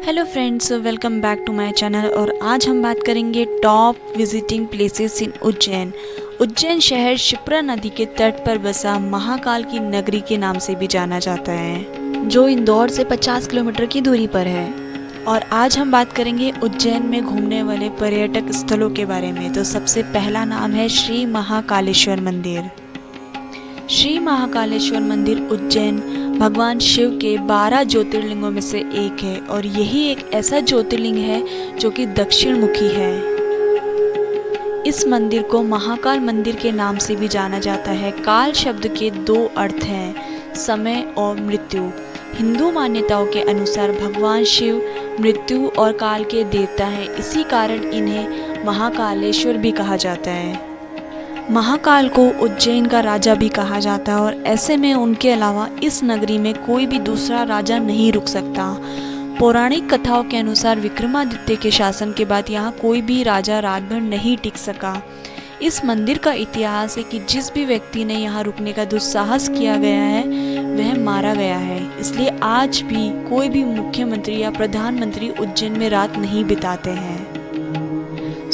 Hello friends, welcome back to my channel. और आज हम बात करेंगे top visiting places in Ujjain. Ujjain शहर क्षिप्रा नदी के तट पर बसा महाकाल की नगरी के नाम से भी जाना जाता है, जो इंदौर से 50 किलोमीटर की दूरी पर है। और आज हम बात करेंगे उज्जैन में घूमने वाले पर्यटक स्थलों के बारे में। तो सबसे पहला नाम है श्री महाकालेश्वर मंदिर। श्री महाकालेश्वर मंदिर उज्जैन भगवान शिव के 12 ज्योतिर्लिंगों में से एक है और यही एक ऐसा ज्योतिर्लिंग है जो कि दक्षिण मुखी है। इस मंदिर को महाकाल मंदिर के नाम से भी जाना जाता है। काल शब्द के दो अर्थ हैं, समय और मृत्यु। हिंदू मान्यताओं के अनुसार भगवान शिव मृत्यु और काल के देवता हैं, इसी कारण इन्हें महाकालेश्वर भी कहा जाता है। महाकाल को उज्जैन का राजा भी कहा जाता है और ऐसे में उनके अलावा इस नगरी में कोई भी दूसरा राजा नहीं रुक सकता। पौराणिक कथाओं के अनुसार विक्रमादित्य के शासन के बाद यहाँ कोई भी राजा रात भर नहीं टिक सका। इस मंदिर का इतिहास है कि जिस भी व्यक्ति ने यहाँ रुकने का दुस्साहस किया गया है वह मारा गया है। इसलिए आज भी कोई भी मुख्यमंत्री या प्रधानमंत्री उज्जैन में रात नहीं बिताते हैं।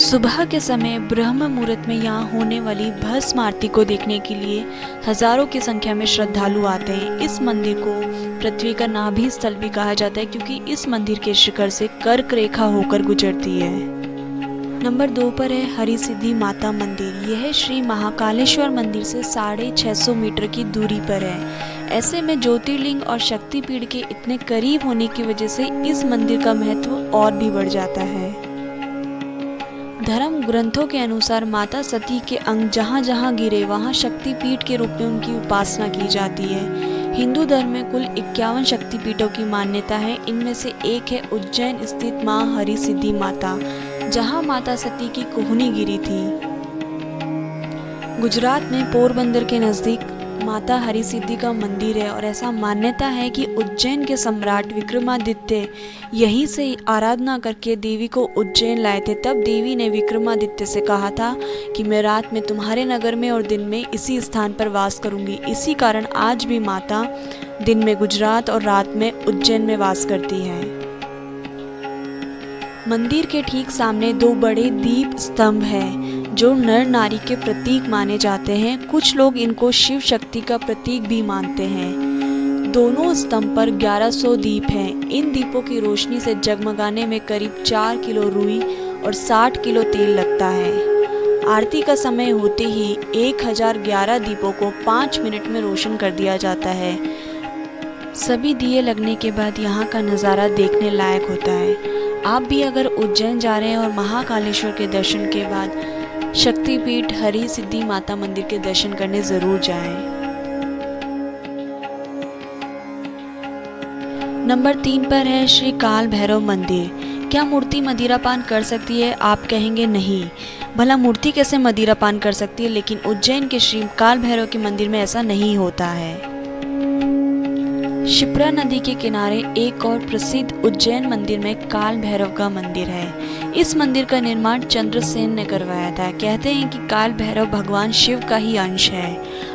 सुबह के समय ब्रह्म मुहूर्त में यहाँ होने वाली भस्म आरती को देखने के लिए हजारों की संख्या में श्रद्धालु आते हैं। इस मंदिर को पृथ्वी का नाभि स्थल भी कहा जाता है क्योंकि इस मंदिर के शिखर से कर्क रेखा होकर गुजरती है। नंबर 2 पर है हरिसिद्धि माता मंदिर। यह श्री महाकालेश्वर मंदिर से 650 मीटर की दूरी पर है। ऐसे में ज्योतिर्लिंग और शक्तिपीठ के इतने करीब होने की वजह से इस मंदिर का महत्व और भी बढ़ जाता है। धर्म ग्रंथों के अनुसार माता सती के अंग जहाँ जहाँ गिरे वहाँ शक्तिपीठ के रूप में उनकी उपासना की जाती है। हिंदू धर्म में कुल 51 शक्तिपीठों की मान्यता है। इनमें से एक है उज्जैन स्थित माँ हरिसिद्धि माता, जहाँ माता सती की कोहनी गिरी थी। गुजरात में पोरबंदर के नजदीक माता हरिसिद्धि का मंदिर है और ऐसा मान्यता है कि उज्जैन के सम्राट विक्रमादित्य यहीं से आराधना करके देवी को उज्जैन लाए थे। तब देवी ने विक्रमादित्य से कहा था कि मैं रात में तुम्हारे नगर में और दिन में इसी स्थान पर वास करूंगी। इसी कारण आज भी माता दिन में गुजरात और रात में उज्जैन में वास करती है। मंदिर के ठीक सामने 2 बड़े दीप स्तंभ हैं जो नर नारी के प्रतीक माने जाते हैं। कुछ लोग इनको शिव शक्ति का प्रतीक भी मानते हैं। दोनों स्तंभ पर 1100 दीप हैं। इन दीपों की रोशनी से जगमगाने में करीब 4 किलो रुई और 60 किलो तेल लगता है। आरती का समय होते ही 1011 दीपों को 5 मिनट में रोशन कर दिया जाता है। सभी दिए लगने के बाद यहाँ का नज़ारा देखने लायक होता है। आप भी अगर उज्जैन जा रहे हैं और महाकालेश्वर के दर्शन के बाद शक्तिपीठ हरिसिद्धि माता मंदिर के दर्शन करने जरूर जाएं। नंबर 3 पर है श्री काल भैरव मंदिर। क्या मूर्ति मदिरापान कर सकती है? आप कहेंगे नहीं, भला मूर्ति कैसे मदिरापान कर सकती है? लेकिन उज्जैन के श्री काल भैरव के मंदिर में ऐसा नहीं होता है। क्षिप्रा नदी के किनारे एक और प्रसिद्ध उज्जैन मंदिर में काल भैरव का मंदिर है। इस मंदिर का निर्माण चंद्रसेन ने करवाया था। कहते हैं कि काल भैरव भगवान शिव का ही अंश है।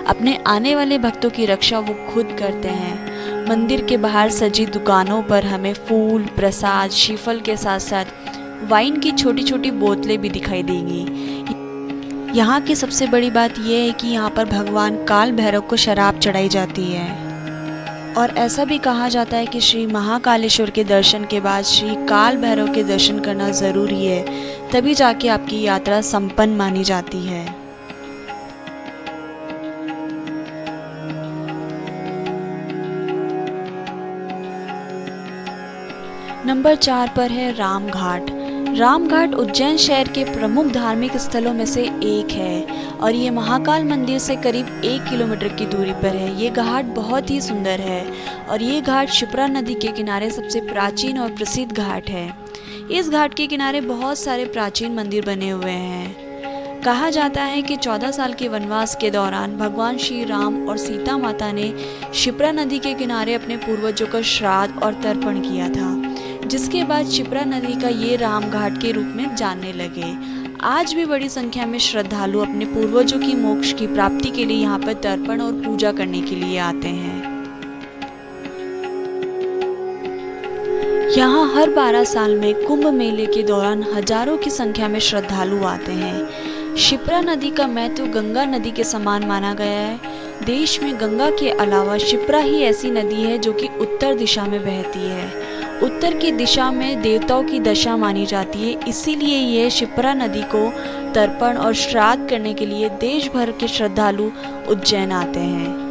अपने आने वाले भक्तों की रक्षा वो खुद करते हैं। मंदिर के बाहर सजी दुकानों पर हमें फूल, प्रसाद, श्रीफल के साथ साथ वाइन की छोटी छोटी बोतलें भी दिखाई देंगी। यहाँ की सबसे बड़ी बात यह है कि यहाँ पर भगवान काल भैरव को शराब चढ़ाई जाती है। और ऐसा भी कहा जाता है कि श्री महाकालेश्वर के दर्शन के बाद श्री काल भैरव के दर्शन करना ज़रूरी है, तभी जाके आपकी यात्रा संपन्न मानी जाती है। नंबर 4 पर है रामघाट। रामघाट उज्जैन शहर के प्रमुख धार्मिक स्थलों में से एक है और ये महाकाल मंदिर से करीब 1 किलोमीटर की दूरी पर है। ये घाट बहुत ही सुंदर है और ये घाट क्षिप्रा नदी के किनारे सबसे प्राचीन और प्रसिद्ध घाट है। इस घाट के किनारे बहुत सारे प्राचीन मंदिर बने हुए हैं। कहा जाता है कि 14 साल के वनवास के दौरान भगवान श्री राम और सीता माता ने क्षिप्रा नदी के किनारे अपने पूर्वजों का श्राद्ध और तर्पण किया था, जिसके बाद क्षिप्रा नदी का ये रामघाट के रूप में जानने लगे। आज भी बड़ी संख्या में श्रद्धालु अपने पूर्वजों की मोक्ष की प्राप्ति के लिए यहाँ पर तर्पण और पूजा करने के लिए आते हैं। यहाँ हर 12 साल में कुंभ मेले के दौरान हजारों की संख्या में श्रद्धालु आते हैं। शिप्रा नदी का महत्व गंगा नदी के समान माना गया है। देश में गंगा के अलावा शिप्रा ही ऐसी नदी है जो कि उत्तर दिशा में बहती है। उत्तर की दिशा में देवताओं की दशा मानी जाती है, इसीलिए यह शिप्रा नदी को तर्पण और श्राद्ध करने के लिए देश भर के श्रद्धालु उज्जैन आते हैं।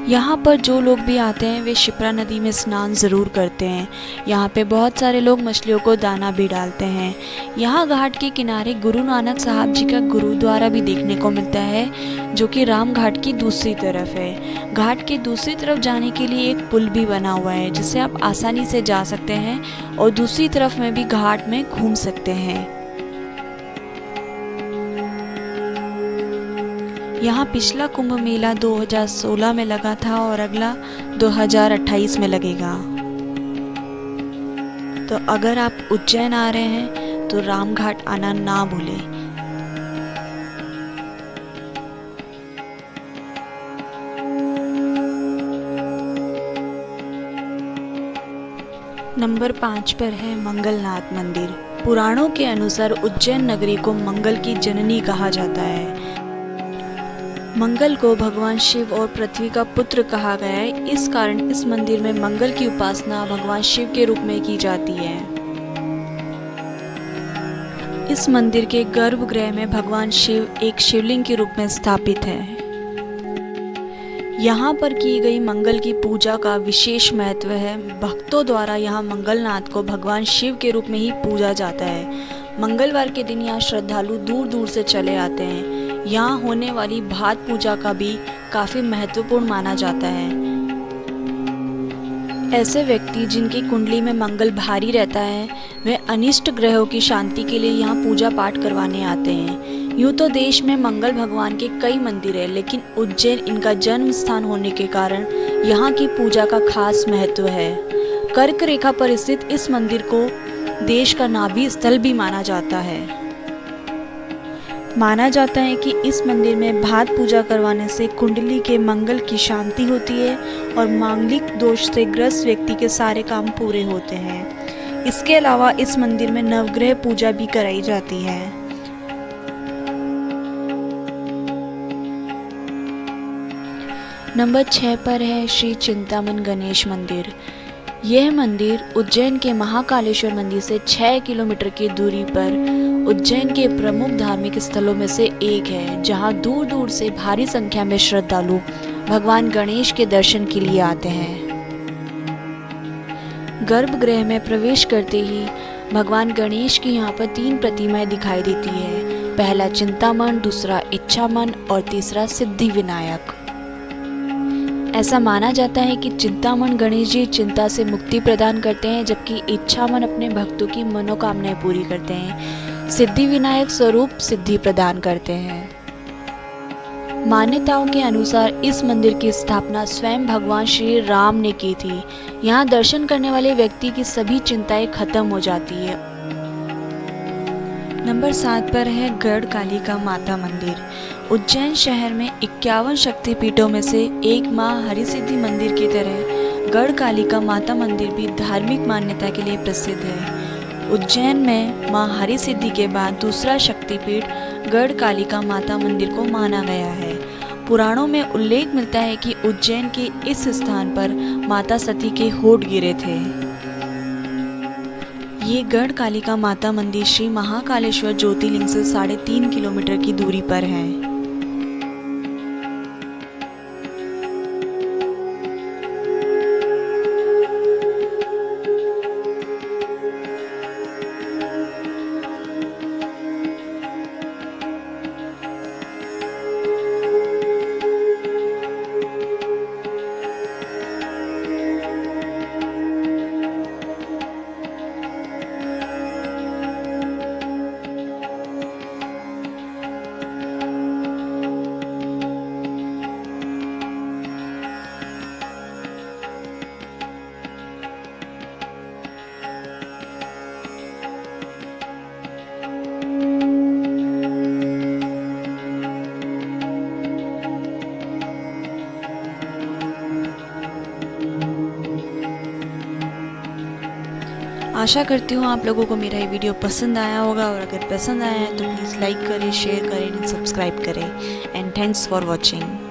यहाँ पर जो लोग भी आते हैं वे शिप्रा नदी में स्नान ज़रूर करते हैं। यहाँ पे बहुत सारे लोग मछलियों को दाना भी डालते हैं। यहाँ घाट के किनारे गुरु नानक साहब जी का गुरुद्वारा भी देखने को मिलता है, जो कि राम घाट की दूसरी तरफ है। घाट के दूसरी तरफ जाने के लिए एक पुल भी बना हुआ है, जिससे आप आसानी से जा सकते हैं और दूसरी तरफ में भी घाट में घूम सकते हैं। यहाँ पिछला कुंभ मेला 2016 में लगा था और अगला 2028 में लगेगा। तो अगर आप उज्जैन आ रहे हैं तो रामघाट आना ना भूलें। नंबर 5 पर है मंगलनाथ मंदिर। पुराणों के अनुसार उज्जैन नगरी को मंगल की जननी कहा जाता है। मंगल को भगवान शिव और पृथ्वी का पुत्र कहा गया है, इस कारण इस मंदिर में मंगल की उपासना भगवान शिव के रूप में की जाती है। इस मंदिर के गर्भगृह में भगवान शिव एक शिवलिंग के रूप में स्थापित है। यहाँ पर की गई मंगल की पूजा का विशेष महत्व है। भक्तों द्वारा यहाँ मंगलनाथ को भगवान शिव के रूप में ही पूजा जाता है। मंगलवार के दिन यहाँ श्रद्धालु दूर दूर से चले आते हैं। यहाँ होने वाली भात पूजा का भी काफी महत्वपूर्ण माना जाता है। ऐसे व्यक्ति जिनकी कुंडली में मंगल भारी रहता है, वे अनिष्ट ग्रहों की शांति के लिए यहाँ पूजा पाठ करवाने आते हैं। यूँ तो देश में मंगल भगवान के कई मंदिर हैं, लेकिन उज्जैन इनका जन्म स्थान होने के कारण यहाँ की पूजा का खास महत्व है। कर्क रेखा पर स्थित इस मंदिर को देश का नाभि स्थल भी माना जाता है। माना जाता है कि इस मंदिर में भात पूजा करवाने से कुंडली के मंगल की शांति होती है और मांगलिक दोष से ग्रस्त व्यक्ति के सारे काम पूरे होते हैं। इसके अलावा इस मंदिर में नवग्रह पूजा भी कराई जाती है। नंबर 6 पर है श्री चिंतामन गणेश मंदिर। यह मंदिर उज्जैन के महाकालेश्वर मंदिर से 6 किलोमीटर की दूरी पर उज्जैन के प्रमुख धार्मिक स्थलों में से एक है, जहां दूर दूर से भारी संख्या में श्रद्धालु भगवान गणेश के दर्शन के लिए आते हैं। गर्भगृह में प्रवेश करते ही भगवान गणेश की यहाँ पर 3 प्रतिमाएं दिखाई देती है। पहला चिंतामन, दूसरा इच्छामन और तीसरा सिद्धि विनायक। ऐसा माना जाता है कि चिंतामन गणेश जी चिंता से मुक्ति प्रदान करते हैं, जबकि इच्छामन अपने भक्तों की मनोकामनाएं पूरी करते हैं। सिद्धि विनायक स्वरूप सिद्धि प्रदान करते हैं। मान्यताओं के अनुसार इस मंदिर की स्थापना स्वयं भगवान श्री राम ने की थी। यहाँ दर्शन करने वाले व्यक्ति की सभी चिंताएं खत्म हो जाती है। नंबर 7 पर है गढ़ कालिका माता मंदिर। उज्जैन शहर में 51 शक्तिपीठों में से एक मां हरिसिद्धि मंदिर की तरह गढ़ कालिका माता मंदिर भी धार्मिक मान्यता के लिए प्रसिद्ध है। उज्जैन में मां हरिसिद्धि के बाद दूसरा शक्तिपीठ गढ़ कालिका माता मंदिर को माना गया है। पुराणों में उल्लेख मिलता है कि उज्जैन के इस स्थान पर माता सती के होठ गिरे थे। ये गढ़ कालिका माता मंदिर श्री महाकालेश्वर ज्योतिर्लिंग से 3.5 किलोमीटर की दूरी पर है। आशा करती हूँ आप लोगों को मेरा ये वीडियो पसंद आया होगा, और अगर पसंद आया है तो प्लीज़ लाइक करें, शेयर करें एंड सब्सक्राइब करें। And thanks for watching.